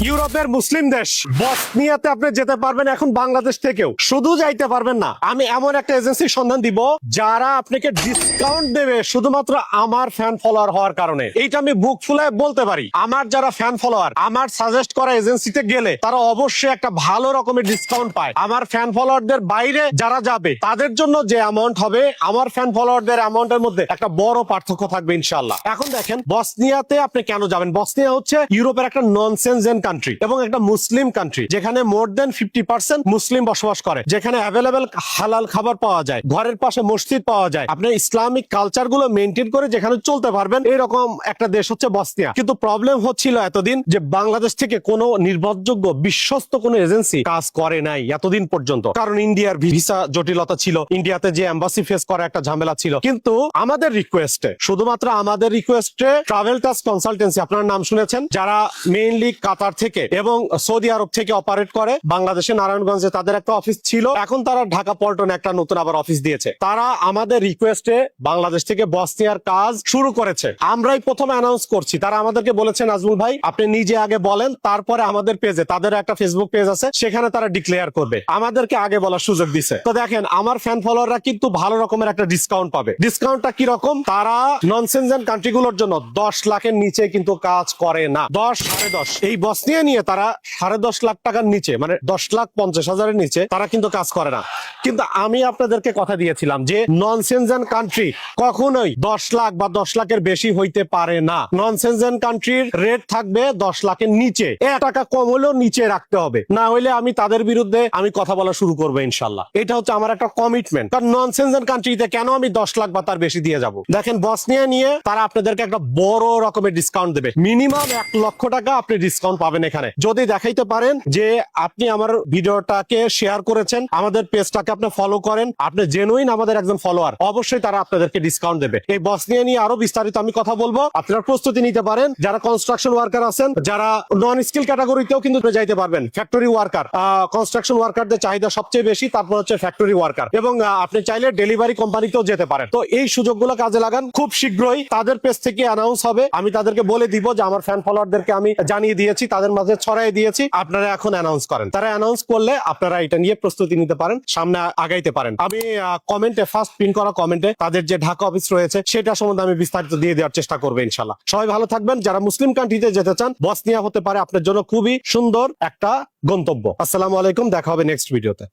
ইউরোপের মুসলিম দেশ বসনিয়াতে আপনি যেতে পারবেন এখন বাংলাদেশ থেকেও, শুধু যাইতে পারবেন না। আমি এমন একটা এজেন্সির সন্ধান দিব যারা আপনাকে ডিসকাউন্ট দেবে শুধুমাত্র আমার ফ্যান ফলোয়ার হওয়ার কারণে। এইটা আমি বুক ফুলায় বলতে পারি। আমার যারা ফ্যান ফলোয়ার আমার সাজেস্ট করা এজেন্সিতে গেলে তারা অবশ্যই একটা ভালো রকমের ডিসকাউন্ট পায়। আমার ফ্যান ফলোয়ারদের বাইরে যারা যাবে তাদের জন্য যে অ্যামাউন্ট হবে আমার ফ্যান ফলোয়ারদের অ্যামাউন্টের মধ্যে একটা বড় পার্থক্য থাকবে ইনশাআল্লাহ। এখন দেখেন বসনিয়াতে আপনি কেন যাবেন। বসনিয়া হচ্ছে ইউরোপের একটা ননসেনজেন কান্ট্রি এবং একটা মুসলিম কান্ট্রি, যেখানে মোর দেন 50% মুসলিম বসবাস করে, যেখানে অ্যাভেলেবেল হালাল খাবার পাওয়া যায়, ঘরের পাশে মসজিদ পাওয়া যায়, আপনি ইসলামিক কালচার গুলো মেনটেন করে যেখানে চলতে পারবেন, এরকম একটা দেশ হচ্ছে বসনিয়া। কিন্তু প্রবলেম হচ্ছিল এতদিন যে বাংলাদেশ থেকে কোনো নির্ভরযোগ্য বিশ্বস্ত কোনো এজেন্সি কাজ করে নাই এতদিন পর্যন্ত, কারণ ইন্ডিয়ার ভিসা জটিলতা ছিল, ইন্ডিয়াতে যে এম্বাসি ফেস করা একটা ঝামেলা ছিল। কিন্তু আমাদের রিকোয়েস্টে, শুধুমাত্র আমাদের রিকোয়েস্টে ট্রাভেল টাচ কনসালটেন্সি, আপনার নাম শুনেছেন, যারা মেইনলি কাতার থেকে এবং সৌদি আরব থেকে অপারেট করে, বাংলাদেশে নারায়ণগঞ্জে তাদের একটা অফিস ছিল, এখন তারা ঢাকা পল্টনে একটা নতুন আবার অফিস দিয়েছে। তারা আমাদের রিকোয়েস্টে বাংলাদেশ থেকে বসনিয়ার কাজ শুরু করেছে। আমরাই প্রথম অ্যানাউন্স করছি। তারা আমাদেরকে বলেছেন নাজমুল ভাই আপনি নিজে আগে বলেন, তারপরে আমাদের পেজে, তাদের একটা ফেসবুক পেজ আছে সেখানে তারা ডিক্লেয়ার করবে। আমাদেরকে আগে বলার সুযোগ দিছে। তো দেখেন আমার ফ্যান ফলোয়াররা কিন্তু ভালো রকমের একটা ডিসকাউন্ট পাবে। ডিসকাউন্টটা কি রকম? তারা ননসেনজেন কান্ট্রিগুলোর জন্য 10 লাখের নিচে কিন্তু কাজ করে না। 10, 10.5 এই বসনিয়া নিয়ে তারা 10.5 লাখ টাকার নিচে, মানে 10,50,000-এর নিচে তারা কিন্তু কাজ করে না। কিন্তু আমি আপনাদেরকে কথা দিয়েছিলাম যে ননসেনজেন কান্ট্রি কখনোই 10 লাখ বা 10 লাখের বেশি হইতে পারে না। ননসেনজেন কান্ট্রির রেট থাকবে 10 লাখের নিচে, 1 টাকা কম হলেও নিচে রাখতে হবে, না হলে আমি তাদের বিরুদ্ধে আমি কথা বলা শুরু করবো ইনশাল্লাহ। এটা হচ্ছে আমার একটা কমিটমেন্ট। কারণ ননসেনজেন কান্ট্রিতে কেন আমি 10 লাখ বা তার বেশি দিয়ে যাব? দেখেন বসনিয়া নিয়ে তারা আপনাদেরকে একটা বড় রকমের ডিসকাউন্ট দেবে, মিনিমাম 1 লক্ষ টাকা আপনি ডিসকাউন্ট পাবেন এখানে, যদি দেখাইতে পারেন যে আপনি আমার ভিডিওটাকে শেয়ার করেছেন, আমাদের পেজটাকে আপনি ফলো করেন, আপনি জেনুইন আমাদের একজন ফলোয়ার, অবশ্যই তারা আপনাদেরকে ডিসকাউন্ট দেবে। এই বসনিয়া নিয়ে আরো বিস্তারিত আমি কথা বলবো, আপনারা প্রস্তুতি নিতে পারেন। যারা কনস্ট্রাকশন ওয়ার্কার আছেন, যারা নন স্কিল ক্যাটাগরিতেও কিন্তু যাইতে পারবেন, ফ্যাক্টরি ওয়ার্কার, কনস্ট্রাকশন ওয়ার্কারদের চাহিদা সবচেয়ে বেশি, তারপর হচ্ছে ফ্যাক্টরি ওয়ার্কার, এবং আপনি চাইলে ডেলিভারি কোম্পানিতেও যেতে পারেন। তো এই সুযোগগুলো কাজে লাগান। খুব শীঘ্রই তাদের পেজ থেকে অ্যানাউন্স হবে, আমি তাদেরকে বলে দিব যে আমার ফ্যান ফলোয়ারদেরকে আমি জানিয়ে দিয়েছি, তাদের মাঝে ছড়াই দিয়েছি, আপনারা এখন অ্যানাউন্স করেন। তারা অ্যানাউন্স করলে আপনারা এটা নিয়ে প্রস্তুতি নিতে পারেন, সামনে আগাইতে পারেন। আমি কমেন্টে, ফার্স্ট পিন করা কমেন্টে তাদের যে ঢাকা অফিস রয়েছে সেটা সম্বন্ধে আমি বিস্তারিত দিয়ে দেওয়ার চেষ্টা করবো ইনশাল্লাহ। সবাই ভালো থাকবেন। যারা মুসলিম কান্ট্রিতে যেতে চান, বসনিয়া হতে পারে আপনার জন্য খুবই সুন্দর একটা গন্তব্য। আসসালামু আলাইকুম, দেখা হবে নেক্সট ভিডিওতে।